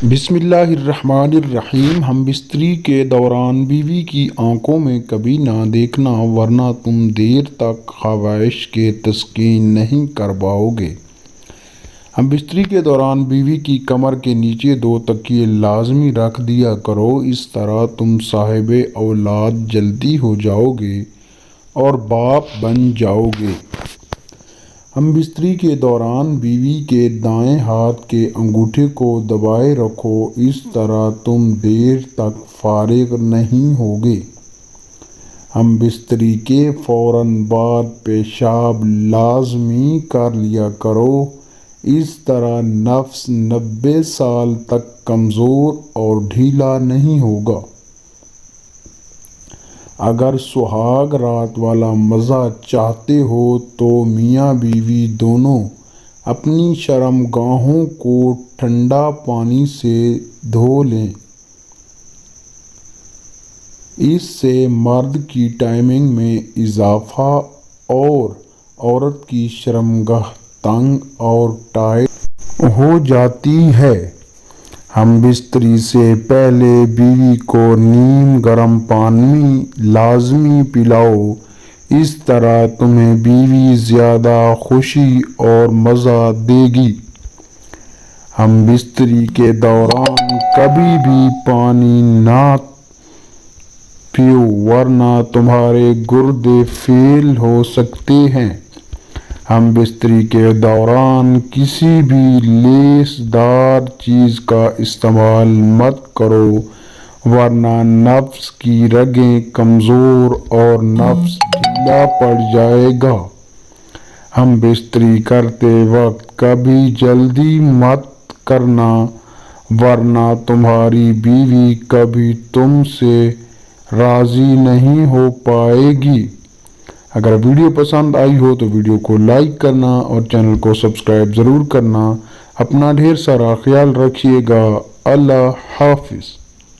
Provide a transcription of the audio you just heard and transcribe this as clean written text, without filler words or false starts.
بسم اللہ الرحمن الرحیم۔ ہم بستری کے دوران بیوی کی آنکھوں میں کبھی نہ دیکھنا، ورنہ تم دیر تک خواہش کے تسکین نہیں کر پاؤ گے۔ ہم بستری کے دوران بیوی کی کمر کے نیچے 2 تکیے لازمی رکھ دیا کرو، اس طرح تم صاحب اولاد جلدی ہو جاؤ گے اور باپ بن جاؤ گے۔ ہم بستری کے دوران بیوی کے دائیں ہاتھ کے انگوٹھے کو دبائے رکھو، اس طرح تم دیر تک فارغ نہیں ہوگے۔ ہم بستری کے فوراً بعد پیشاب لازمی کر لیا کرو، اس طرح نفس 90 سال تک کمزور اور ڈھیلا نہیں ہوگا۔ اگر سہاگ رات والا مزہ چاہتے ہو تو میاں بیوی دونوں اپنی شرم گاہوں کو ٹھنڈا پانی سے دھو لیں، اس سے مرد کی ٹائمنگ میں اضافہ اور عورت کی شرمگاہ تنگ اور ٹائٹ ہو جاتی ہے۔ ہم بستری سے پہلے بیوی کو نیم گرم پانی لازمی پلاؤ، اس طرح تمہیں بیوی زیادہ خوشی اور مزہ دے گی۔ ہم بستری کے دوران کبھی بھی پانی نہ پیو، ورنہ تمہارے گردے فیل ہو سکتے ہیں۔ ہم بستری کے دوران کسی بھی لیس دار چیز کا استعمال مت کرو، ورنہ نفس کی رگیں کمزور اور نفس ڈھیلا پڑ جائے گا۔ ہم بستری کرتے وقت کبھی جلدی مت کرنا، ورنہ تمہاری بیوی کبھی تم سے راضی نہیں ہو پائے گی۔ اگر ویڈیو پسند آئی ہو تو ویڈیو کو لائک کرنا اور چینل کو سبسکرائب ضرور کرنا۔ اپنا ڈھیر سارا خیال رکھیے گا۔ اللہ حافظ۔